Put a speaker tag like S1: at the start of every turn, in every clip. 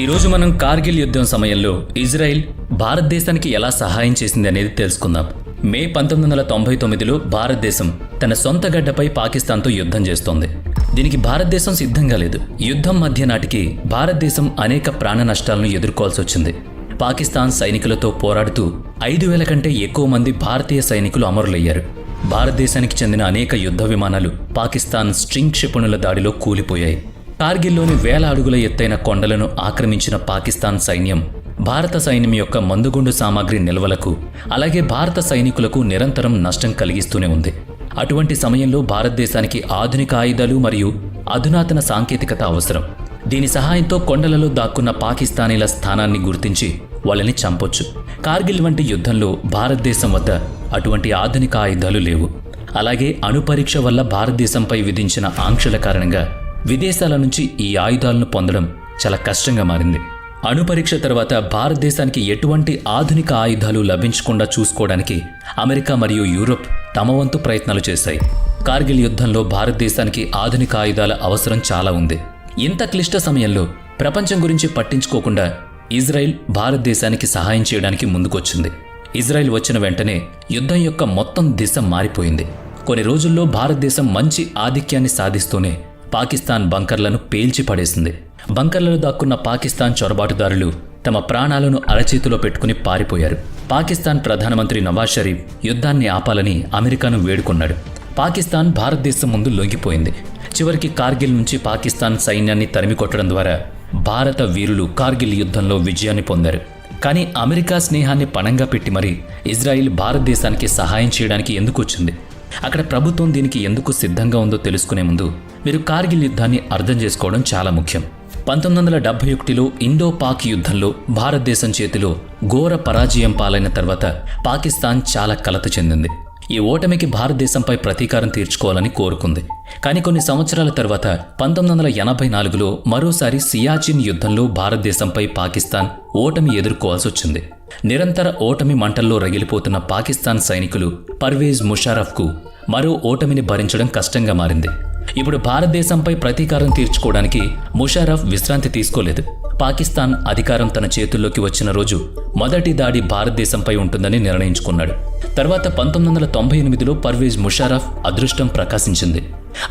S1: ఈరోజు మనం కార్గిల్ యుద్ధం సమయంలో ఇజ్రాయెల్ భారతదేశానికి ఎలా సహాయం చేసింది అనేది తెలుసుకుందాం. మే 1999లో భారతదేశం తన సొంత గడ్డపై పాకిస్తాన్తో యుద్ధం చేస్తోంది. దీనికి భారతదేశం సిద్ధంగా లేదు. యుద్ధం మధ్య నాటికి భారతదేశం అనేక ప్రాణ నష్టాలను ఎదుర్కోవాల్సి వచ్చింది. పాకిస్తాన్ సైనికులతో పోరాడుతూ 5,000 కంటే ఎక్కువ మంది భారతీయ సైనికులు అమరులయ్యారు. భారతదేశానికి చెందిన అనేక యుద్ధ విమానాలు పాకిస్తాన్ స్ట్రింగ్ క్షిపణుల దాడిలో కూలిపోయాయి. కార్గిల్లోని వేల అడుగుల ఎత్తైన కొండలను ఆక్రమించిన పాకిస్తాన్ సైన్యం భారత సైన్యం యొక్క మందుగుండు సామాగ్రి నిల్వలకు, అలాగే భారత సైనికులకు నిరంతరం నష్టం కలిగిస్తూనే ఉంది. అటువంటి సమయంలో భారతదేశానికి ఆధునిక ఆయుధాలు మరియు అధునాతన సాంకేతికత అవసరం. దీని సహాయంతో కొండలలో దాక్కున్న పాకిస్తానీల స్థానాన్ని గుర్తించి వాళ్ళని చంపొచ్చు. కార్గిల్ వంటి యుద్ధంలో భారతదేశం వద్ద అటువంటి ఆధునిక ఆయుధాలు లేవు. అలాగే అణుపరీక్ష వల్ల భారతదేశంపై విధించిన ఆంక్షల కారణంగా విదేశాల నుంచి ఈ ఆయుధాలను పొందడం చాలా కష్టంగా మారింది. అణుపరీక్ష తర్వాత భారతదేశానికి ఎటువంటి ఆధునిక ఆయుధాలు లభించకుండా చూసుకోవడానికి అమెరికా మరియు యూరోప్ తమ వంతు ప్రయత్నాలు చేశాయి. కార్గిల్ యుద్ధంలో భారతదేశానికి ఆధునిక ఆయుధాల అవసరం చాలా ఉంది. ఇంత క్లిష్ట సమయంలో ప్రపంచం గురించి పట్టించుకోకుండా ఇజ్రాయెల్ భారతదేశానికి సహాయం చేయడానికి ముందుకొచ్చింది. ఇజ్రాయెల్ వచ్చిన వెంటనే యుద్ధం యొక్క మొత్తం దిశ మారిపోయింది. కొన్ని రోజుల్లో భారతదేశం మంచి ఆధిక్యాన్ని సాధిస్తూనే పాకిస్తాన్ బంకర్లను పేల్చి పడేసింది. బంకర్లలో దాక్కున్న పాకిస్తాన్ చొరబాటుదారులు తమ ప్రాణాలను అరచేతిలో పెట్టుకుని పారిపోయారు. పాకిస్తాన్ ప్రధానమంత్రి నవాజ్ షరీఫ్ యుద్ధాన్ని ఆపాలని అమెరికాను వేడుకున్నాడు. పాకిస్తాన్ భారతదేశం ముందు లొంగిపోయింది. చివరికి కార్గిల్ నుంచి పాకిస్తాన్ సైన్యాన్ని తరిమికొట్టడం ద్వారా భారత వీరులు కార్గిల్ యుద్ధంలో విజయాన్ని పొందారు. కానీ అమెరికా స్నేహాన్ని పణంగా పెట్టి మరీ ఇజ్రాయిల్ భారతదేశానికి సహాయం చేయడానికి ఎందుకు వచ్చింది? అక్కడ ప్రభుత్వం దీనికి ఎందుకు సిద్ధంగా ఉందో తెలుసుకునే ముందు మీరు కార్గిల్ యుద్ధాన్ని అర్థం చేసుకోవడం చాలా ముఖ్యం. 1971లో ఇండో పాక్ యుద్ధంలో భారతదేశం చేతిలో ఘోర పరాజయం పాలైన తర్వాత పాకిస్తాన్ చాలా కలత చెందింది. ఈ ఓటమికి భారతదేశంపై ప్రతీకారం తీర్చుకోవాలని కోరుకుంది. కానీ కొన్ని సంవత్సరాల తర్వాత 1984లో మరోసారి సియాచిన్ యుద్ధంలో భారతదేశంపై పాకిస్తాన్ ఓటమి ఎదుర్కోవాల్సి వచ్చింది. నిరంతర ఓటమి మంటల్లో రగిలిపోతున్న పాకిస్తాన్ సైనికులు పర్వేజ్ ముషారఫ్కు మరో ఓటమిని భరించడం కష్టంగా మారింది. ఇప్పుడు భారతదేశంపై ప్రతీకారం తీర్చుకోవడానికి ముషారఫ్ విశ్రాంతి తీసుకోలేదు. పాకిస్తాన్ అధికారం తన చేతుల్లోకి వచ్చిన రోజు మొదటి దాడి భారతదేశంపై ఉంటుందని నిర్ణయించుకున్నాడు. తర్వాత 1998లో పర్వేజ్ ముషారఫ్ అదృష్టం ప్రకాశించింది.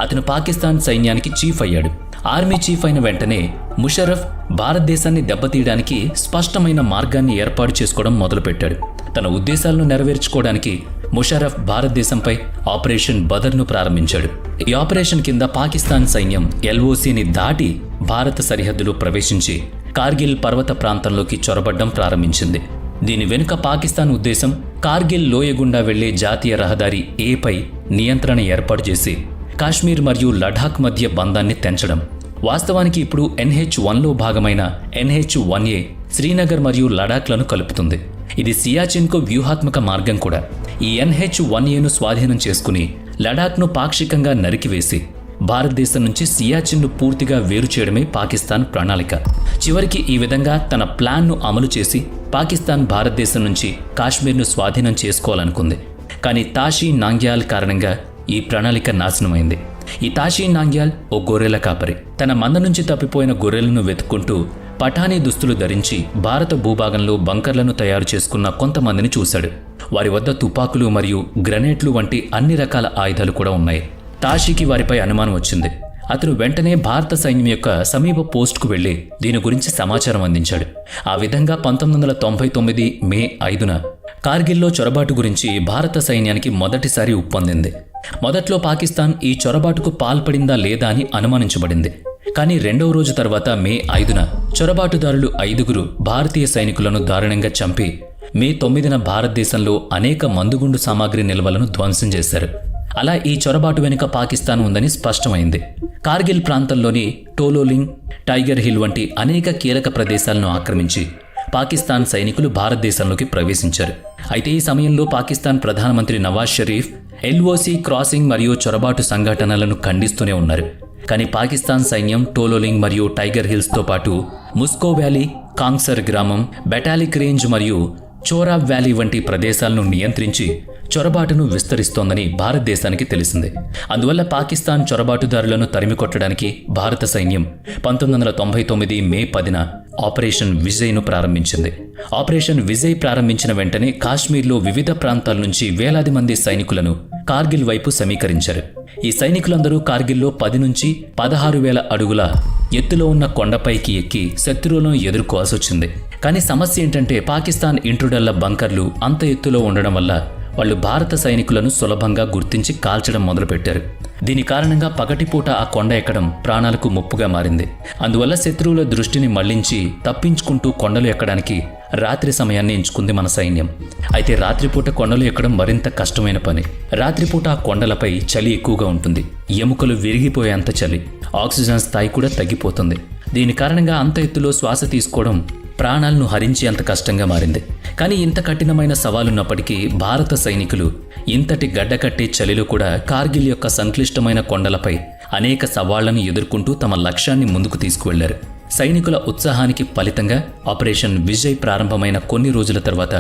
S1: అతను పాకిస్తాన్ సైన్యానికి చీఫ్ అయ్యాడు. ఆర్మీ చీఫ్ అయిన వెంటనే ముషారఫ్ భారతదేశాన్ని దెబ్బతీయడానికి స్పష్టమైన మార్గాన్ని ఏర్పాటు చేసుకోవడం మొదలుపెట్టాడు. తన ఉద్దేశాలను నెరవేర్చుకోవడానికి ముషారఫ్ భారతదేశంపై ఆపరేషన్ బదర్ను ప్రారంభించాడు. ఈ ఆపరేషన్ కింద పాకిస్తాన్ సైన్యం ఎల్ఓసిని దాటి భారత సరిహద్దులు ప్రవేశించి కార్గిల్ పర్వత ప్రాంతంలోకి చొరబడ్డం ప్రారంభించింది. దీని వెనుక పాకిస్తాన్ ఉద్దేశం కార్గిల్ లోయ గుండా వెళ్లే జాతీయ రహదారి ఏపై నియంత్రణ ఏర్పాటు చేసి కాశ్మీర్ మరియు లడాఖ్ మధ్య బంధాన్ని తెంచడం. వాస్తవానికి ఇప్పుడు NH-1లో భాగమైన NH-1A శ్రీనగర్ మరియు లడాఖ్లను కలుపుతుంది. ఇది సియాచిన్కు వ్యూహాత్మక మార్గం కూడా. ఈ NH-1Aను స్వాధీనం చేసుకుని లడాఖ్ను పాక్షికంగా నరికివేసి భారతదేశం నుంచి సియాచిన్ను పూర్తిగా వేరు చేయడమే పాకిస్తాన్ ప్రణాళిక. చివరికి ఈ విధంగా తన ప్లాన్ను అమలు చేసి పాకిస్తాన్ భారతదేశం నుంచి కాశ్మీర్ను స్వాధీనం చేసుకోవాలనుకుంది. కానీ తాషీ నాంగ్యాల్ కారణంగా ఈ ప్రణాళిక నాశనమైంది. ఈ తాషీ నాంగ్యాల్ ఓ గొర్రెల కాపరి. తన మంద నుంచి తప్పిపోయిన గొర్రెలను వెతుక్కుంటూ పఠానీ దుస్తులు ధరించి భారత భూభాగంలో బంకర్లను తయారు చేసుకున్న కొంతమందిని చూశాడు. వారి వద్ద తుపాకులు మరియు గ్రెనేడ్లు వంటి అన్ని రకాల ఆయుధాలు కూడా ఉన్నాయి. తాషీకి వారిపై అనుమానం వచ్చింది. అతను వెంటనే భారత సైన్యం యొక్క సమీప పోస్టుకు వెళ్లి దీని గురించి సమాచారం అందించాడు. ఆ విధంగా 1999 మే 5న కార్గిల్లో చొరబాటు గురించి భారత సైన్యానికి మొదటిసారి ఉప్పొందింది. మొదట్లో పాకిస్తాన్ ఈ చొరబాటుకు పాల్పడిందా లేదా అని అనుమానించబడింది. కానీ రెండవ రోజు తర్వాత మే 5న చొరబాటుదారులు 5గురు భారతీయ సైనికులను దారుణంగా చంపి మే 9న భారతదేశంలో అనేక మందుగుండు సామాగ్రి నిల్వలను ధ్వంసం చేశారు. అలా ఈ చొరబాటు వెనుక పాకిస్తాన్ ఉందని స్పష్టమైంది. కార్గిల్ ప్రాంతంలోని టోలోలింగ్, టైగర్ హిల్ వంటి అనేక కీలక ప్రదేశాలను ఆక్రమించి పాకిస్తాన్ సైనికులు భారతదేశంలోకి ప్రవేశించారు. అయితే ఈ సమయంలో పాకిస్తాన్ ప్రధానమంత్రి నవాజ్ షరీఫ్ LOC క్రాసింగ్ మరియు చొరబాటు సంఘటనలను ఖండిస్తూనే ఉన్నారు. కానీ పాకిస్తాన్ సైన్యం టోలోలింగ్ మరియు టైగర్ హిల్స్తో పాటు ముస్కో వ్యాలీ, కాంగ్సర్ గ్రామం, బెటాలిక్ రేంజ్ మరియు చోరాబ్ వ్యాలీ వంటి ప్రదేశాలను నియంత్రించి చొరబాటును విస్తరిస్తోందని భారతదేశానికి తెలిసింది. అందువల్ల పాకిస్తాన్ చొరబాటుదారులను తరిమికొట్టడానికి భారత సైన్యం 1999 మే 10న ఆపరేషన్ విజయ్ను ప్రారంభించింది. ఆపరేషన్ విజయ్ ప్రారంభించిన వెంటనే కాశ్మీర్లో వివిధ ప్రాంతాల నుంచి వేలాది మంది సైనికులను కార్గిల్ వైపు సమీకరించారు. ఈ సైనికులందరూ కార్గిల్లో 10 నుంచి 16,000 అడుగుల ఎత్తులో ఉన్న కొండపైకి ఎక్కి శత్రువులను ఎదుర్కోవాల్సి వచ్చింది. కానీ సమస్య ఏంటంటే పాకిస్తాన్ ఇంట్రుడర్ల బంకర్లు అంత ఎత్తులో ఉండడం వల్ల వాళ్ళు భారత సైనికులను సులభంగా గుర్తించి కాల్చడం మొదలుపెట్టారు. దీని కారణంగా పగటిపూట ఆ కొండ ఎక్కడం ప్రాణాలకు ముప్పుగా మారింది. అందువల్ల శత్రువుల దృష్టిని మళ్లించి తప్పించుకుంటూ కొండలు ఎక్కడానికి రాత్రి సమయాన్ని ఎంచుకుంది మన సైన్యం. అయితే రాత్రిపూట కొండలు ఎక్కడం మరింత కష్టమైన పని. రాత్రిపూట ఆ కొండలపై చలి ఎక్కువగా ఉంటుంది. ఎముకలు విరిగిపోయేంత చలి, ఆక్సిజన్ స్థాయి కూడా తగ్గిపోతుంది. దీని కారణంగా అంత ఎత్తులో శ్వాస తీసుకోవడం ప్రాణాలను హరించేంత కష్టంగా మారింది. కానీ ఇంత కఠినమైన సవాలున్నప్పటికీ భారత సైనికులు ఇంతటి గడ్డకట్టే చలిలో కూడా కార్గిల్ యొక్క సంక్లిష్టమైన కొండలపై అనేక సవాళ్లను ఎదుర్కొంటూ తమ లక్ష్యాన్ని ముందుకు తీసుకువెళ్లారు. సైనికుల ఉత్సాహానికి ఫలితంగా ఆపరేషన్ విజయ్ ప్రారంభమైన కొన్ని రోజుల తర్వాత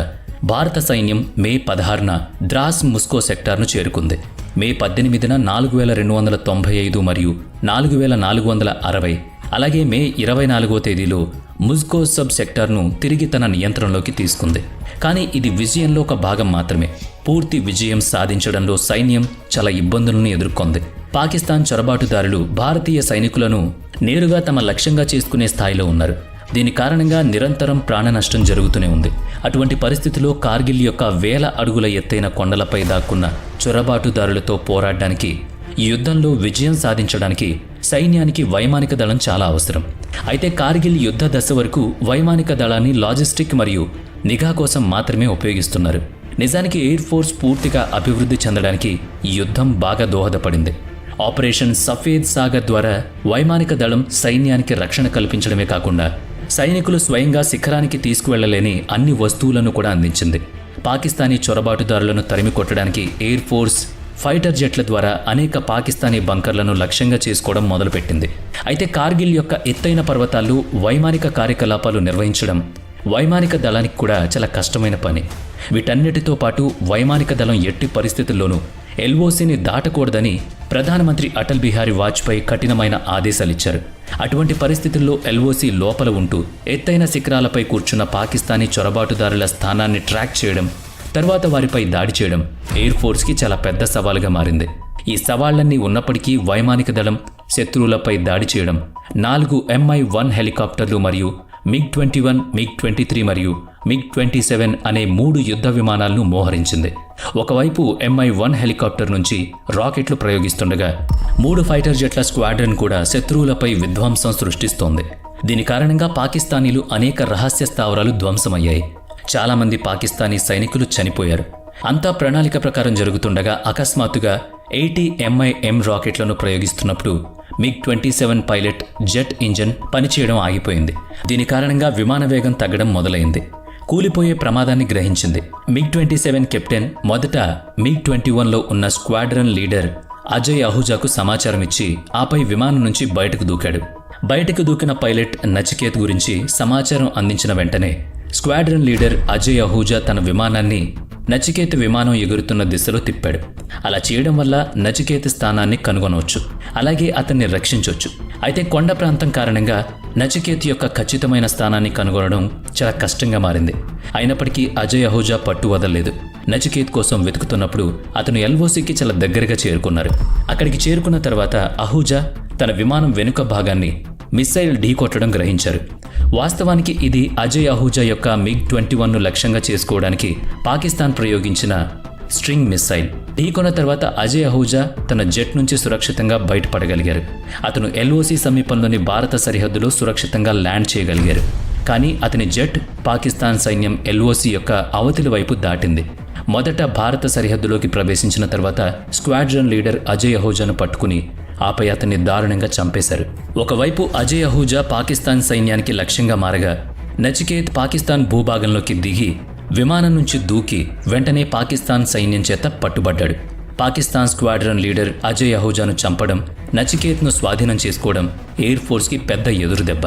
S1: భారత సైన్యం మే 16న ద్రాస్ ముస్కో సెక్టార్ను చేరుకుంది. మే 18న 4,295 మరియు 4,460, అలాగే మే 24వ తేదీలో ముస్కో సబ్ సెక్టార్ను తిరిగి తన నియంత్రణలోకి తీసుకుంది. కానీ ఇది విజయంలో ఒక భాగం మాత్రమే. పూర్తి విజయం సాధించడంలో సైన్యం చాలా ఇబ్బందులను ఎదుర్కొంది. పాకిస్తాన్ చొరబాటుదారులు భారతీయ సైనికులను నేరుగా తమ లక్ష్యంగా చేసుకునే స్థాయిలో ఉన్నారు. దీని కారణంగా నిరంతరం ప్రాణ నష్టం జరుగుతూనే ఉంది. అటువంటి పరిస్థితిలో కార్గిల్ యొక్క వేల అడుగుల ఎత్తైన కొండలపై దాక్కున్న చొరబాటుదారులతో పోరాడడానికి, ఈ యుద్ధంలో విజయం సాధించడానికి సైన్యానికి వైమానిక దళం చాలా అవసరం. అయితే కార్గిల్ యుద్ధ దశ వరకు వైమానిక దళాన్ని లాజిస్టిక్ మరియు నిఘా కోసం మాత్రమే ఉపయోగిస్తున్నారు. నిజానికి ఎయిర్ ఫోర్స్ పూర్తిగా అభివృద్ధి చెందడానికి ఈ యుద్ధం బాగా దోహదపడింది. ఆపరేషన్ సఫేద్ సాగర్ ద్వారా వైమానిక దళం సైన్యానికి రక్షణ కల్పించడమే కాకుండా సైనికులు స్వయంగా శిఖరానికి తీసుకువెళ్లలేని అన్ని వస్తువులను కూడా అందించింది. పాకిస్తానీ చొరబాటుదారులను తరిమి కొట్టడానికి ఎయిర్ ఫోర్స్ ఫైటర్ జెట్ల ద్వారా అనేక పాకిస్తానీ బంకర్లను లక్ష్యంగా చేసుకోవడం మొదలుపెట్టింది. అయితే కార్గిల్ యొక్క ఎత్తైన పర్వతాల్లో వైమానిక కార్యకలాపాలు నిర్వహించడం వైమానిక దళానికి కూడా చాలా కష్టమైన పని. వీటన్నిటితో పాటు వైమానిక దళం ఎట్టి పరిస్థితుల్లోనూ ఎల్ఓసిని దాటకూడదని ప్రధానమంత్రి అటల్ బిహారీ వాజ్పేయి కఠినమైన ఆదేశాలిచ్చారు. అటువంటి పరిస్థితుల్లో ఎల్ఓసి లోపల ఉంటూ ఎత్తైన శిఖరాలపై కూర్చున్న పాకిస్తానీ చొరబాటుదారుల స్థానాన్ని ట్రాక్ చేయడం, తర్వాత వారిపై దాడి చేయడం ఎయిర్ ఫోర్స్కి చాలా పెద్ద సవాలుగా మారింది. ఈ సవాళ్లన్నీ ఉన్నప్పటికీ వైమానిక దళం శత్రువులపై దాడి చేయడం 4 Mi-1 హెలికాప్టర్లు మరియు MiG-21, MiG-23 మరియు MiG-27 అనే 3 యుద్ధ విమానాలను మోహరించింది. ఒకవైపు Mi-1 హెలికాప్టర్ నుంచి రాకెట్లు ప్రయోగిస్తుండగా 3 ఫైటర్ జెట్ల స్క్వాడ్రన్ కూడా శత్రువులపై విధ్వంసం సృష్టిస్తోంది. దీని కారణంగా పాకిస్తానీలు అనేక రహస్య స్థావరాలు ధ్వంసమయ్యాయి. చాలామంది పాకిస్తానీ సైనికులు చనిపోయారు. అంతా ప్రణాళిక ప్రకారం జరుగుతుండగా అకస్మాత్తుగా 80 Mi-M రాకెట్లను ప్రయోగిస్తున్నప్పుడు MiG-27 pilot jet engine పనిచేయడం ఆగిపోయింది. దీని కారణంగా విమాన వేగం తగ్గడం మొదలైంది. కూలిపోయే ప్రమాదాన్ని గ్రహించింది. MiG-27 కెప్టెన్ మొదట MiG-21లో ఉన్న స్క్వాడ్రన్ లీడర్ అజయ్ అహూజాకు సమాచారం ఇచ్చి ఆపై విమానం నుంచి బయటకు దూకాడు. బయటకు దూకిన పైలట్ నచికేత్ గురించి సమాచారం అందించిన వెంటనే స్క్వాడ్రన్ లీడర్ అజయ్ అహూజా తన విమానాన్ని నచికేత్ విమానం ఎగురుతున్న దిశలో తిప్పాడు. అలా చేయడం వల్ల నచికేత్ స్థానాన్ని కనుగొనవచ్చు, అలాగే అతన్ని రక్షించవచ్చు. అయితే కొండ ప్రాంతం కారణంగా నచికేత్ యొక్క ఖచ్చితమైన స్థానాన్ని కనుగొనడం చాలా కష్టంగా మారింది. అయినప్పటికీ అజయ్ అహూజా పట్టు వదలలేదు. నచికేత్ కోసం వెతుకుతున్నప్పుడు అతను ఎల్ఓసికి చాలా దగ్గరగా చేరుకున్నారు. అక్కడికి చేరుకున్న తర్వాత అహూజా తన విమానం వెనుక భాగాన్ని మిస్సైల్ ఢీకొట్టడం గ్రహించారు. వాస్తవానికి ఇది అజయ్ అహూజా యొక్క MiG-21ను లక్ష్యంగా చేసుకోవడానికి పాకిస్తాన్ ప్రయోగించిన స్ట్రింగ్ మిస్సైల్. ఢీకొన్న తర్వాత అజయ్ అహూజా తన జెట్ నుంచి సురక్షితంగా బయటపడగలిగారు. అతను ఎల్ఓసి సమీపంలోని భారత సరిహద్దులో సురక్షితంగా ల్యాండ్ చేయగలిగారు. కానీ అతని జెట్ పాకిస్తాన్ సైన్యం ఎల్ఓసి యొక్క అవతలి వైపు దాటింది. మొదట భారత సరిహద్దులోకి ప్రవేశించిన తర్వాత స్క్వాడ్రన్ లీడర్ అజయ్ అహూజాను పట్టుకుని ఆపై అతన్ని దారుణంగా చంపేశారు. ఒకవైపు అజయ్ అహూజా పాకిస్తాన్ సైన్యానికి లక్ష్యంగా మారగా, నచికేత్ పాకిస్తాన్ భూభాగంలోకి దిగి విమానం నుంచి దూకి వెంటనే పాకిస్తాన్ సైన్యం చేత పట్టుబడ్డాడు. పాకిస్తాన్ స్క్వాడ్రన్ లీడర్ అజయ్ అహూజాను చంపడం, నచికేత్ను స్వాధీనం చేసుకోవడం ఎయిర్ ఫోర్స్కి పెద్ద ఎదురుదెబ్బ.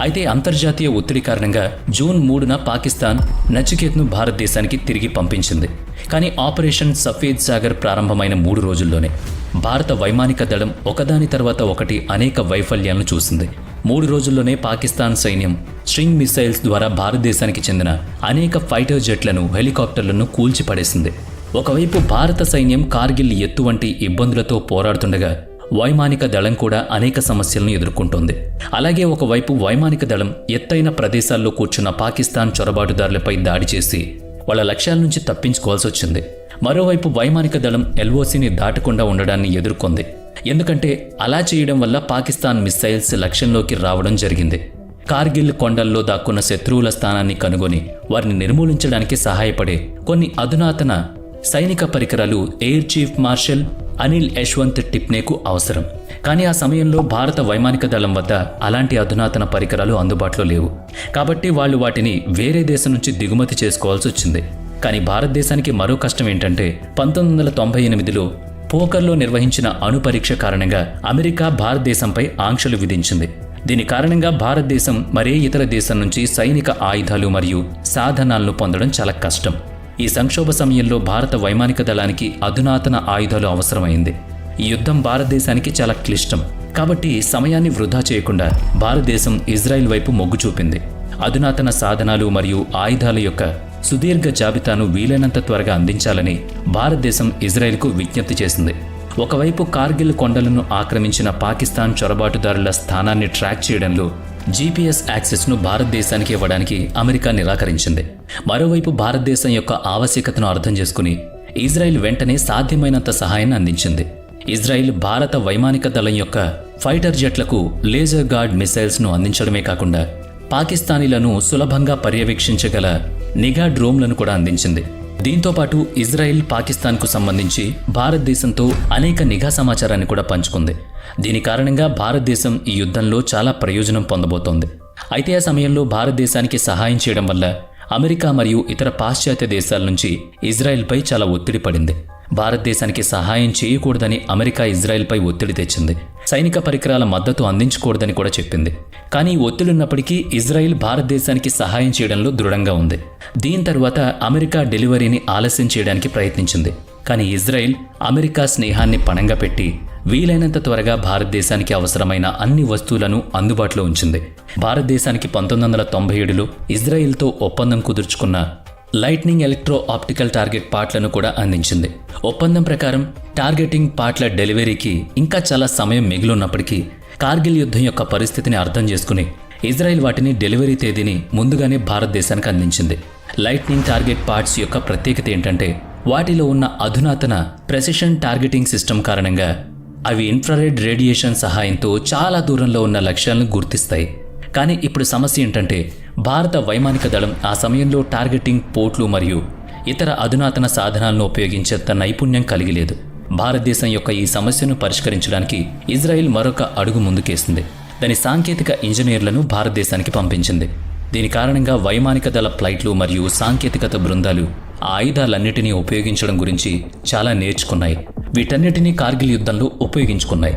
S1: అయితే అంతర్జాతీయ ఒత్తిడి కారణంగా జూన్ 3న పాకిస్తాన్ నచికేత్ను భారతదేశానికి తిరిగి పంపించింది. కానీ ఆపరేషన్ సఫేద్ సాగర్ ప్రారంభమైన 3 రోజుల్లోనే భారత వైమానిక దళం ఒకదాని తర్వాత ఒకటి అనేక వైఫల్యాలను చూసింది. 3 రోజుల్లోనే పాకిస్తాన్ సైన్యం స్ట్రింగ్ మిసైల్స్ ద్వారా భారతదేశానికి చెందిన అనేక ఫైటర్ జెట్లను, హెలికాప్టర్లను కూల్చిపడేసింది. ఒకవైపు భారత సైన్యం కార్గిల్ ఎత్తు వంటి ఇబ్బందులతో పోరాడుతుండగా వైమానిక దళం కూడా అనేక సమస్యలను ఎదుర్కొంటోంది. అలాగే ఒకవైపు వైమానిక దళం ఎత్తైన ప్రదేశాల్లో కూర్చున్న పాకిస్తాన్ చొరబాటుదారులపై దాడి చేసి వాళ్ళ లక్ష్యాల నుంచి తప్పించుకోవాల్సి వచ్చింది. మరోవైపు వైమానిక దళం ఎల్ఓసిని దాటకుండా ఉండడాన్ని ఎదుర్కొంది. ఎందుకంటే అలా చేయడం వల్ల పాకిస్తాన్ మిస్సైల్స్ లక్ష్యంలోకి రావడం జరిగింది. కార్గిల్ కొండల్లో దాక్కున్న శత్రువుల స్థానాన్ని కనుగొని వారిని నిర్మూలించడానికి సహాయపడే కొన్ని అధునాతన సైనిక పరికరాలు air chief marshal Anil Yashwant టిప్నేకు అవసరం. కానీ ఆ సమయంలో భారత వైమానిక దళం వద్ద అలాంటి అధునాతన పరికరాలు అందుబాటులో లేవు. కాబట్టి వాళ్ళు వాటిని వేరే దేశం నుంచి దిగుమతి చేసుకోవాల్సి వచ్చింది. కానీ భారతదేశానికి మరో కష్టం ఏంటంటే 1998లో పోకర్లో నిర్వహించిన అణు పరీక్ష కారణంగా అమెరికా భారతదేశంపై ఆంక్షలు విధించింది. దీని కారణంగా భారతదేశం మరే ఇతర దేశం నుంచి సైనిక ఆయుధాలు మరియు సాధనాలను పొందడం చాలా కష్టం. ఈ సంక్షోభ సమయంలో భారత వైమానిక దళానికి అధునాతన ఆయుధాలు అవసరమైంది. ఈ యుద్ధం భారతదేశానికి చాలా క్లిష్టం. కాబట్టి సమయాన్ని వృధా చేయకుండా భారతదేశం ఇజ్రాయెల్ వైపు మొగ్గు చూపింది. అధునాతన సాధనాలు మరియు ఆయుధాల యొక్క సుదీర్ఘ జాబితాను వీలైనంత త్వరగా అందించాలని భారతదేశం ఇజ్రాయెల్కు విజ్ఞప్తి చేసింది. ఒకవైపు కార్గిల్ కొండలను ఆక్రమించిన పాకిస్తాన్ చొరబాటుదారుల స్థానాన్ని ట్రాక్ చేయడంలో జీపీఎస్ యాక్సెస్ను భారతదేశానికి ఇవ్వడానికి అమెరికా నిరాకరించింది. మరోవైపు భారతదేశం యొక్క ఆవశ్యకతను అర్థం చేసుకుని ఇజ్రాయెల్ వెంటనే సాధ్యమైనంత సహాయాన్ని అందించింది. ఇజ్రాయెల్ భారత వైమానిక దళం యొక్క ఫైటర్ జెట్లకు లేజర్ గార్డ్ మిసైల్స్ను అందించడమే కాకుండా పాకిస్తానీలను సులభంగా పర్యవేక్షించగల నిఘా డ్రోన్లను కూడా అందించింది. దీంతోపాటు ఇజ్రాయెల్ పాకిస్తాన్కు సంబంధించి భారతదేశంతో అనేక నిఘా సమాచారాన్ని కూడా పంచుకుంది. దీని కారణంగా భారతదేశం ఈ యుద్ధంలో చాలా ప్రయోజనం పొందబోతోంది. అయితే ఆ సమయంలో భారతదేశానికి సహాయం చేయడం వల్ల అమెరికా మరియు ఇతర పాశ్చాత్య దేశాల నుంచి ఇజ్రాయెల్పై చాలా ఒత్తిడి పడింది. భారతదేశానికి సహాయం చేయకూడదని అమెరికా ఇజ్రాయెల్పై ఒత్తిడి తెచ్చింది. సైనిక పరికరాల మద్దతు అందించకూడదని కూడా చెప్పింది. కానీ ఒత్తిడున్నప్పటికీ ఇజ్రాయెల్ భారతదేశానికి సహాయం చేయడంలో దృఢంగా ఉంది. దీని తర్వాత అమెరికా డెలివరీని ఆలస్యం చేయడానికి ప్రయత్నించింది. కానీ ఇజ్రాయెల్ అమెరికా స్నేహాన్ని పణంగా పెట్టి వీలైనంత త్వరగా భారతదేశానికి అవసరమైన అన్ని వస్తువులను అందుబాటులో ఉంచింది. భారతదేశానికి 1997లో ఇజ్రాయెల్తో ఒప్పందం కుదుర్చుకున్న లైట్నింగ్ ఎలక్ట్రో ఆప్టికల్ టార్గెట్ పార్ట్లను కూడా అందించింది. ఒప్పందం ప్రకారం టార్గెటింగ్ పార్ట్ల డెలివరీకి ఇంకా చాలా సమయం మిగిలినప్పటికీ కార్గిల్ యుద్ధం యొక్క పరిస్థితిని అర్థం చేసుకుని ఇజ్రాయెల్ వాటిని డెలివరీ తేదీని ముందుగానే భారతదేశానికి అందించింది. లైట్నింగ్ టార్గెట్ పార్ట్స్ యొక్క ప్రత్యేకత ఏంటంటే వాటిలో ఉన్న అధునాతన ప్రెసిషన్ టార్గెటింగ్ సిస్టమ్ కారణంగా అవి ఇన్ఫ్రారెడ్ రేడియేషన్ సహాయంతో చాలా దూరంలో ఉన్న లక్ష్యాలను గుర్తిస్తాయి. కానీ ఇప్పుడు సమస్య ఏంటంటే భారత వైమానిక దళం ఆ సమయంలో టార్గెటింగ్ పోర్ట్లు మరియు ఇతర అధునాతన సాధనాలను ఉపయోగించేంత నైపుణ్యం కలిగి లేదు. భారతదేశం యొక్క ఈ సమస్యను పరిష్కరించడానికి ఇజ్రాయెల్ మరొక అడుగు ముందుకేసింది. దాని సాంకేతిక ఇంజనీర్లను భారతదేశానికి పంపించింది. దీని కారణంగా వైమానిక దళ ఫ్లైట్లు మరియు సాంకేతికత బృందాలు ఆ ఆయుధాలన్నిటినీ ఉపయోగించడం గురించి చాలా నేర్చుకున్నాయి. వీటన్నిటినీ కార్గిల్ యుద్ధంలో ఉపయోగించుకున్నాయి.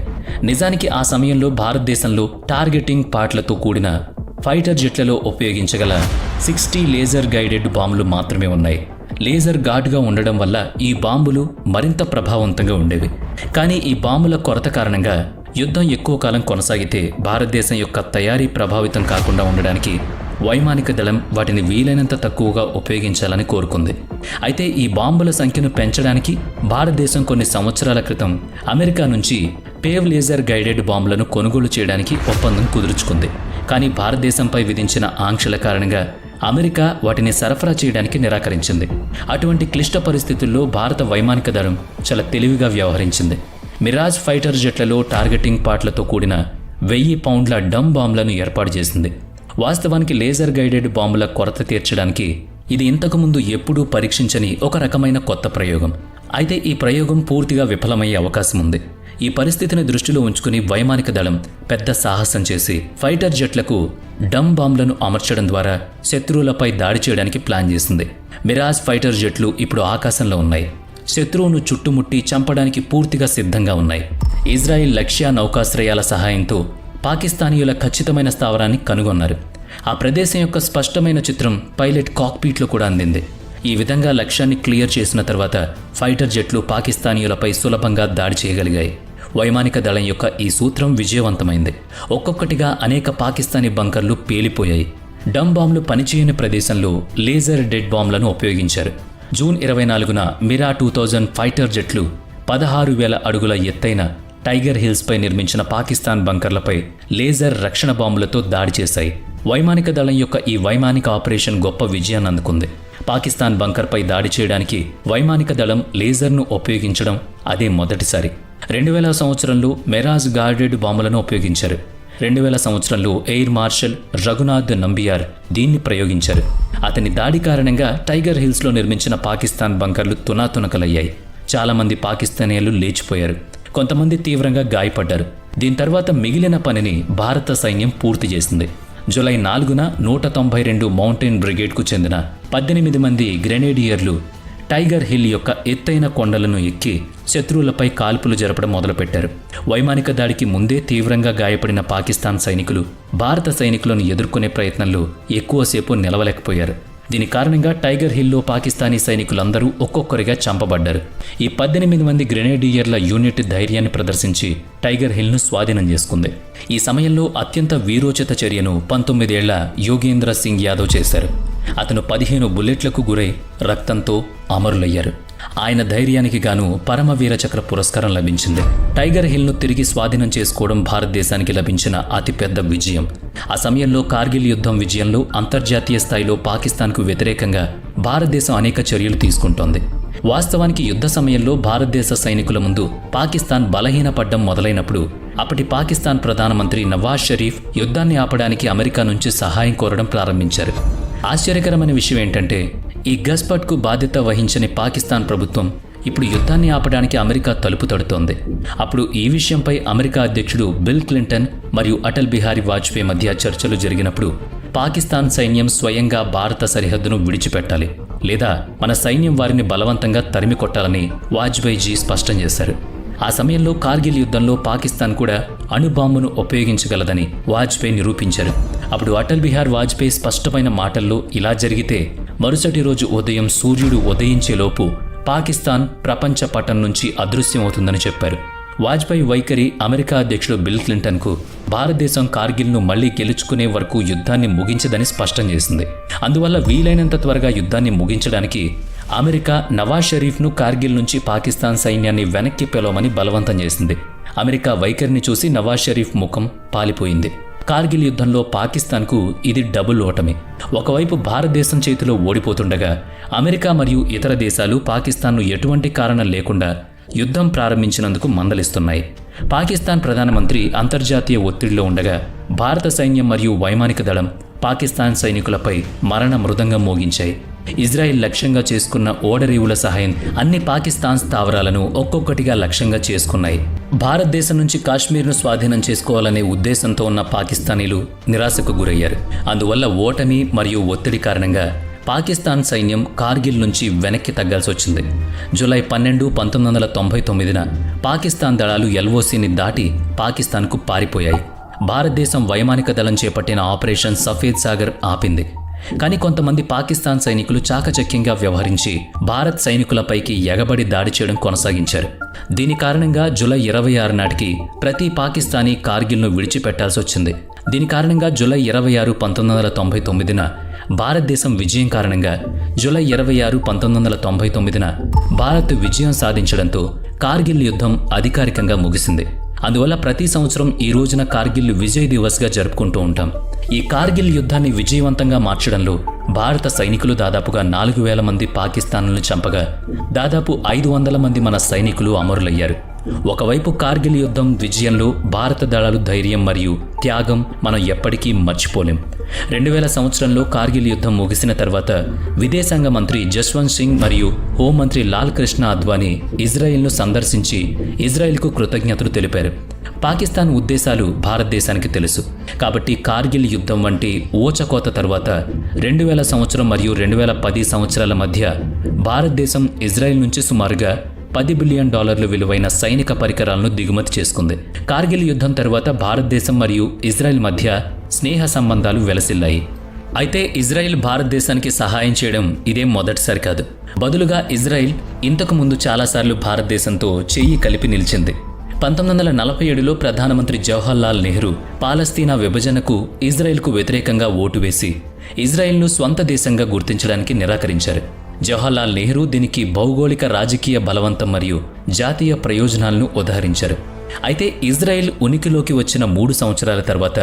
S1: నిజానికి ఆ సమయంలో భారతదేశంలో టార్గెటింగ్ పార్ట్లతో కూడిన ఫైటర్ జెట్లలో ఉపయోగించగల 60 లేజర్ గైడెడ్ బాంబులు మాత్రమే ఉన్నాయి. లేజర్ ఘాటుగా ఉండడం వల్ల ఈ బాంబులు మరింత ప్రభావవంతంగా ఉండేవి. కానీ ఈ బాంబుల కొరత కారణంగా యుద్ధం ఎక్కువ కాలం కొనసాగితే భారతదేశం యొక్క తయారీ ప్రభావితం కాకుండా ఉండడానికి వైమానిక దళం వాటిని వీలైనంత తక్కువగా ఉపయోగించాలని కోరుకుంది. అయితే ఈ బాంబుల సంఖ్యను పెంచడానికి భారతదేశం కొన్ని సంవత్సరాల క్రితం అమెరికా నుంచి పేవ్ లేజర్ గైడెడ్ బాంబులను కొనుగోలు చేయడానికి ఒప్పందం కుదుర్చుకుంది. కానీ భారతదేశంపై విధించిన ఆంక్షల కారణంగా అమెరికా వాటిని సరఫరా చేయడానికి నిరాకరించింది. అటువంటి క్లిష్ట పరిస్థితుల్లో భారత వైమానిక దళం చాలా తెలివిగా వ్యవహరించింది. మిరాజ్ ఫైటర్ జెట్లలో టార్గెటింగ్ పార్ట్లతో కూడిన 1000 పౌండ్ల డమ్ బాంబులను ఏర్పాటు చేసింది. వాస్తవానికి లేజర్ గైడెడ్ బాంబుల కొరత తీర్చడానికి ఇది ఇంతకుముందు ఎప్పుడూ పరీక్షించని ఒక రకమైన కొత్త ప్రయోగం. అయితే ఈ ప్రయోగం పూర్తిగా విఫలమయ్యే అవకాశం ఉంది. ఈ పరిస్థితిని దృష్టిలో ఉంచుకుని వైమానిక దళం పెద్ద సాహసం చేసి ఫైటర్ జెట్లకు డమ్ బాంబులను అమర్చడం ద్వారా శత్రువులపై దాడి చేయడానికి ప్లాన్ చేసింది. మిరాజ్ ఫైటర్ జెట్లు ఇప్పుడు ఆకాశంలో ఉన్నాయి. శత్రువును చుట్టుముట్టి చంపడానికి పూర్తిగా సిద్ధంగా ఉన్నాయి. ఇజ్రాయెల్ లక్ష్య నౌకాశ్రయాల సహాయంతో పాకిస్తానీయుల ఖచ్చితమైన స్థావరాన్ని కనుగొన్నారు. ఆ ప్రదేశం యొక్క స్పష్టమైన చిత్రం పైలట్ కాక్పీట్లో కూడా అందింది. ఈ విధంగా లక్ష్యాన్ని క్లియర్ చేసిన తర్వాత ఫైటర్ జెట్లు పాకిస్తానీయులపై సులభంగా దాడి చేయగలిగాయి. వైమానిక దళం యొక్క ఈ సూత్రం విజయవంతమైంది. ఒక్కొక్కటిగా అనేక పాకిస్తానీ బంకర్లు పేలిపోయాయి. డమ్ బాంబులు పనిచేయని ప్రదేశంలో లేజర్ డెడ్ బాంబులను ఉపయోగించారు. జూన్ 24న మిరా 2000 ఫైటర్ జెట్లు 16,000 అడుగుల ఎత్తైన టైగర్ హిల్స్పై నిర్మించిన పాకిస్తాన్ బంకర్లపై లేజర్ రక్షణ బాంబులతో దాడి చేశాయి. వైమానిక దళం యొక్క ఈ వైమానిక ఆపరేషన్ గొప్ప విజయాన్ని అందుకుంది. పాకిస్తాన్ బంకర్పై దాడి చేయడానికి వైమానిక దళం లేజర్ను ఉపయోగించడం అదే మొదటిసారి. 2000 సంవత్సరంలో మెరాజ్ గార్డెడ్ బాంబులను ఉపయోగించారు. 2000 సంవత్సరంలో ఎయిర్ మార్షల్ రఘునాథ్ నంబియార్ దీన్ని ప్రయోగించారు. అతని దాడి కారణంగా టైగర్ హిల్స్లో నిర్మించిన పాకిస్తాన్ బంకర్లు తునాతునకలయ్యాయి. చాలామంది పాకిస్తానీయులు లేచిపోయారు. కొంతమంది తీవ్రంగా గాయపడ్డారు. దీని తర్వాత మిగిలిన పనిని భారత సైన్యం పూర్తి చేసింది. జూలై 4న 192 మౌంటైన్ బ్రిగేడ్కు చెందిన 18 మంది గ్రెనేడియర్లు టైగర్ హిల్ యొక్క ఎత్తైన కొండలను ఎక్కి శత్రువులపై కాల్పులు జరపడం మొదలుపెట్టారు. వైమానిక దాడికి ముందే తీవ్రంగా గాయపడిన పాకిస్తాన్ సైనికులు భారత సైనికులను ఎదుర్కొనే ప్రయత్నంలో ఎక్కువసేపు నిలవలేకపోయారు. దీని కారణంగా టైగర్ హిల్లో పాకిస్తానీ సైనికులందరూ ఒక్కొక్కరిగా చంపబడ్డారు. ఈ 18 మంది గ్రెనేడియర్ల యూనిట్ ధైర్యాన్ని ప్రదర్శించి టైగర్ హిల్ను స్వాధీనం చేసుకుంది. ఈ సమయంలో అత్యంత వీరోచిత చర్యను 19 ఏళ్ల యోగేంద్ర సింగ్ యాదవ్ చేశారు. అతను 15 బుల్లెట్లకు గురై రక్తంతో అమరులయ్యారు. ఆయన ధైర్యానికి గాను పరమవీర చక్ర పురస్కారం లభించింది. టైగర్ హిల్ను తిరిగి స్వాధీనం చేసుకోవడం భారతదేశానికి లభించిన అతిపెద్ద విజయం. ఆ సమయంలో కార్గిల్ యుద్ధం విజయంలో అంతర్జాతీయ స్థాయిలో పాకిస్తాన్కు వ్యతిరేకంగా భారతదేశం అనేక చర్యలు తీసుకుంటోంది. వాస్తవానికి యుద్ధ సమయంలో భారతదేశ సైనికుల ముందు పాకిస్తాన్ బలహీనపడ్డం మొదలైనప్పుడు అప్పటి పాకిస్తాన్ ప్రధానమంత్రి నవాజ్ షరీఫ్ యుద్ధాన్ని ఆపడానికి అమెరికా నుంచి సహాయం కోరడం ప్రారంభించారు. ఆశ్చర్యకరమైన విషయం ఏంటంటే ఈ గస్పట్కు బాధ్యత వహించని పాకిస్తాన్ ప్రభుత్వం ఇప్పుడు యుద్ధాన్ని ఆపడానికి అమెరికా తలుపు తడుతోంది. అప్పుడు ఈ విషయంపై అమెరికా అధ్యక్షుడు బిల్ క్లింటన్ మరియు అటల్ బిహారీ వాజ్పేయి మధ్య చర్చలు జరిగినప్పుడు పాకిస్తాన్ సైన్యం స్వయంగా భారత సరిహద్దును విడిచిపెట్టాలి, లేదా మన సైన్యం వారిని బలవంతంగా తరిమి కొట్టాలని వాజ్పేయిజీ స్పష్టం చేశారు. ఆ సమయంలో కార్గిల్ యుద్ధంలో పాకిస్తాన్ కూడా అణుబాంబును ఉపయోగించగలదని వాజ్పేయి నిరూపించారు. అప్పుడు అటల్ బిహారీ వాజ్పేయి స్పష్టమైన మాటల్లో ఇలా జరిగితే మరుసటి రోజు ఉదయం సూర్యుడు ఉదయించేలోపు పాకిస్తాన్ ప్రపంచ పటం నుంచి అదృశ్యమవుతుందని చెప్పారు. వాజ్పేయి వైఖరి అమెరికా అధ్యక్షుడు బిల్ క్లింటన్కు భారతదేశం కార్గిల్ను మళ్లీ గెలుచుకునే వరకు యుద్ధాన్ని ముగించదని స్పష్టం చేసింది. అందువల్ల వీలైనంత త్వరగా యుద్ధాన్ని ముగించడానికి అమెరికా నవాజ్ షరీఫ్ను కార్గిల్ నుంచి పాకిస్తాన్ సైన్యాన్ని వెనక్కి పిలవమని బలవంతం చేసింది. అమెరికా వైఖరిని చూసి నవాజ్ షరీఫ్ ముఖం పాలిపోయింది. కార్గిల్ యుద్ధంలో పాకిస్తాన్కు ఇది డబుల్ ఓటమి. ఒకవైపు భారతదేశం చేతిలో ఓడిపోతుండగా అమెరికా మరియు ఇతర దేశాలు పాకిస్తాన్ను ఎటువంటి కారణం లేకుండా యుద్ధం ప్రారంభించినందుకు మందలిస్తున్నాయి. పాకిస్తాన్ ప్రధానమంత్రి అంతర్జాతీయ ఒత్తిడిలో ఉండగా భారత సైన్యం మరియు వైమానిక దళం పాకిస్తాన్ సైనికులపై మరణ మృదంగం మోగించాయి. ఇజ్రాయిల్ లక్ష్యంగా చేసుకున్న ఓడరేవుల సహాయం అన్ని పాకిస్తాన్ స్థావరాలను ఒక్కొక్కటిగా లక్ష్యంగా చేసుకున్నాయి. భారతదేశం నుంచి కాశ్మీర్ను స్వాధీనం చేసుకోవాలనే ఉద్దేశంతో ఉన్న పాకిస్తానీలు నిరాశకు గురయ్యారు. అందువల్ల ఓటమి మరియు ఒత్తిడి కారణంగా పాకిస్తాన్ సైన్యం కార్గిల్ నుంచి వెనక్కి తగ్గాల్సి వచ్చింది. జూలై 12, 1999న పాకిస్తాన్ దళాలు ఎల్ఓసిని దాటి పాకిస్తాన్కు పారిపోయాయి. భారతదేశం వైమానిక దళం చేపట్టిన ఆపరేషన్ సఫేద్ సాగర్ ఆపింది. కానీ కొంతమంది పాకిస్తాన్ సైనికులు చాకచక్యంగా వ్యవహరించి భారత్ సైనికులపైకి ఎగబడి దాడి చేయడం కొనసాగించారు. దీని కారణంగా జూలై 26 నాటికి ప్రతి పాకిస్తానీ కార్గిల్ను విడిచిపెట్టాల్సి వచ్చింది. దీని కారణంగా జూలై 26, 1999న భారతదేశం విజయం కారణంగా జూలై 26, 1999న భారత్ విజయం సాధించడంతో కార్గిల్ యుద్ధం అధికారికంగా ముగిసింది. అందువల్ల ప్రతి సంవత్సరం ఈ రోజున కార్గిల్ విజయ్ దివస్గా జరుపుకుంటూ ఉంటాం. ఈ కార్గిల్ యుద్ధాన్ని విజయవంతంగా మార్చడంలో భారత సైనికులు దాదాపుగా 4,000 మంది పాకిస్తాన్లను చంపగా దాదాపు 500 మంది మన సైనికులు అమరులయ్యారు. ఒకవైపు కార్గిల్ యుద్ధం విజయంలో భారత దళాలు ధైర్యం మరియు త్యాగం మనం ఎప్పటికీ మర్చిపోలేం. 2000 సంవత్సరంలో కార్గిల్ యుద్ధం ముగిసిన తర్వాత విదేశాంగ మంత్రి జస్వంత్ సింగ్ మరియు హోంమంత్రి లాల్ కృష్ణ అద్వానీ ఇజ్రాయెల్ను సందర్శించి ఇజ్రాయెల్కు కృతజ్ఞతలు తెలిపారు. పాకిస్తాన్ ఉద్దేశాలు భారతదేశానికి తెలుసు. కాబట్టి కార్గిల్ యుద్ధం వంటి ఊచకోత తర్వాత 2000 సంవత్సరం మరియు 2010 సంవత్సరాల మధ్య భారతదేశం ఇజ్రాయెల్ నుంచి సుమారుగా $10 బిలియన్ విలువైన సైనిక పరికరాలను దిగుమతి చేసుకుంది. కార్గిల్ యుద్ధం తర్వాత భారతదేశం మరియు ఇజ్రాయెల్ మధ్య స్నేహ సంబంధాలు వెలసిల్లాయి. అయితే ఇజ్రాయెల్ భారతదేశానికి సహాయం చేయడం ఇదేం మొదటిసారి కాదు. బదులుగా ఇజ్రాయెల్ ఇంతకు ముందు చాలాసార్లు భారతదేశంతో చెయ్యి కలిపి నిలిచింది. 1947లో ప్రధానమంత్రి జవహర్లాల్ నెహ్రూ పాలస్తీనా విభజనకు ఇజ్రాయెల్కు వ్యతిరేకంగా ఓటు వేసి ఇజ్రాయెల్ను స్వంత దేశంగా గుర్తించడానికి నిరాకరించారు. జవహర్లాల్ నెహ్రూ దీనికి భౌగోళిక రాజకీయ బలవంతం మరియు జాతీయ ప్రయోజనాలను ఉదహరించారు. అయితే ఇజ్రాయెల్ ఉనికిలోకి వచ్చిన 3 సంవత్సరాల తర్వాత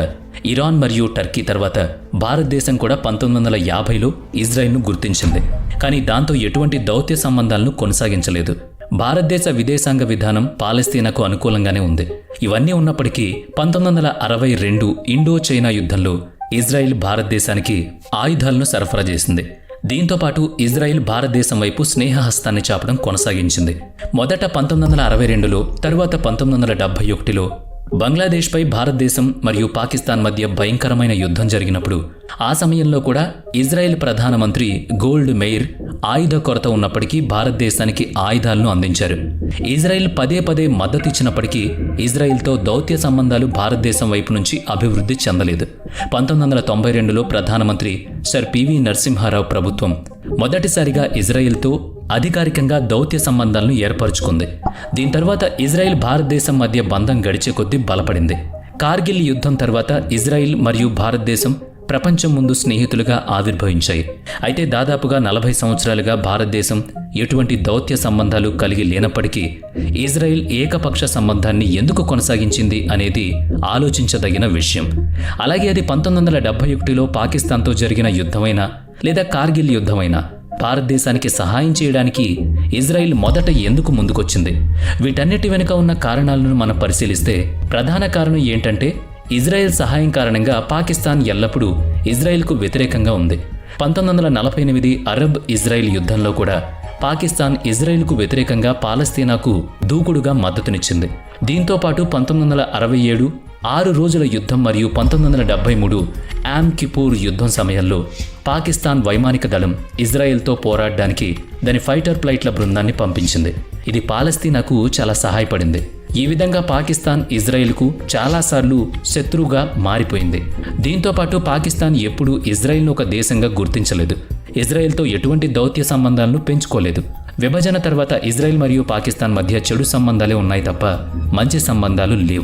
S1: ఇరాన్ మరియు టర్కీ తర్వాత భారతదేశం కూడా 1950లో ఇజ్రాయెల్ను గుర్తించింది. కానీ దాంతో ఎటువంటి దౌత్య సంబంధాలను కొనసాగించలేదు. భారతదేశ విదేశాంగ విధానం పాలస్తీనాకు అనుకూలంగానే ఉంది. ఇవన్నీ ఉన్నప్పటికీ 1962 ఇండో చైనా యుద్ధంలో ఇజ్రాయెల్ భారతదేశానికి ఆయుధాలను సరఫరా చేసింది. దీంతో పాటు ఇజ్రాయెల్ భారతదేశం వైపు స్నేహహస్తాన్ని చాపడం కొనసాగించింది. మొదట 1962లో, తరువాత 1971లో బంగ్లాదేశ్పై భారతదేశం మరియు పాకిస్తాన్ మధ్య భయంకరమైన యుద్ధం జరిగినప్పుడు ఆ సమయంలో కూడా ఇజ్రాయెల్ ప్రధానమంత్రి గోల్డ్ మెయిర్ ఆయుధ కొరత ఉన్నప్పటికీ భారతదేశానికి ఆయుధాలను అందించారు. ఇజ్రాయెల్ పదే పదే మద్దతిచ్చినప్పటికీ ఇజ్రాయెల్తో దౌత్య సంబంధాలు భారతదేశం వైపు నుంచి అభివృద్ధి చెందలేదు. 1992లో ప్రధానమంత్రి సర్ పివి నరసింహారావు ప్రభుత్వం మొదటిసారిగా ఇజ్రాయెల్తో అధికారికంగా దౌత్య సంబంధాలను ఏర్పరచుకుంది. దీని తర్వాత ఇజ్రాయెల్ భారతదేశం మధ్య బంధం గడిచే కొద్దీ బలపడింది. కార్గిల్ యుద్ధం తర్వాత ఇజ్రాయెల్ మరియు భారతదేశం ప్రపంచం ముందు స్నేహితులుగా ఆవిర్భవించాయి. అయితే దాదాపుగా 40 సంవత్సరాలుగా భారతదేశం ఎటువంటి దౌత్య సంబంధాలు కలిగి లేనప్పటికీ ఇజ్రాయెల్ ఏకపక్ష సంబంధాన్ని ఎందుకు కొనసాగించింది అనేది ఆలోచించదగిన విషయం. అలాగే అది 1971లో పాకిస్తాన్తో జరిగిన యుద్ధమైనా లేదా కార్గిల్ యుద్ధమైనా భారతదేశానికి సహాయం చేయడానికి ఇజ్రాయెల్ మొదట ఎందుకు ముందుకొచ్చింది? వీటన్నిటి వెనుక ఉన్న కారణాలను మనం పరిశీలిస్తే ప్రధాన కారణం ఏంటంటే ఇజ్రాయెల్ సహాయం కారణంగా పాకిస్తాన్ ఎల్లప్పుడూ ఇజ్రాయెల్కు వ్యతిరేకంగా ఉంది. 1948 అరబ్ ఇజ్రాయెల్ యుద్ధంలో కూడా పాకిస్తాన్ ఇజ్రాయెల్కు వ్యతిరేకంగా పాలస్తీనాకు దూకుడుగా మద్దతునిచ్చింది. దీంతో పాటు 1967 6 రోజుల యుద్ధం మరియు 1973 యామ్ కిపూర్ యుద్ధం సమయంలో పాకిస్తాన్ వైమానిక దళం ఇజ్రాయెల్తో పోరాడడానికి దాని ఫైటర్ ఫ్లైట్ల బృందాన్ని పంపించింది. ఇది పాలస్తీనాకు చాలా సహాయపడింది. ఈ విధంగా పాకిస్తాన్ ఇజ్రాయెల్కు చాలాసార్లు శత్రువుగా మారిపోయింది. దీంతో పాటు పాకిస్తాన్ ఎప్పుడూ ఇజ్రాయెల్ను ఒక దేశంగా గుర్తించలేదు. ఇజ్రాయెల్తో ఎటువంటి దౌత్య సంబంధాలను పెంచుకోలేదు. విభజన తర్వాత ఇజ్రాయెల్ మరియు పాకిస్తాన్ మధ్య చెడు సంబంధాలే ఉన్నాయి తప్ప మంచి సంబంధాలు లేవు.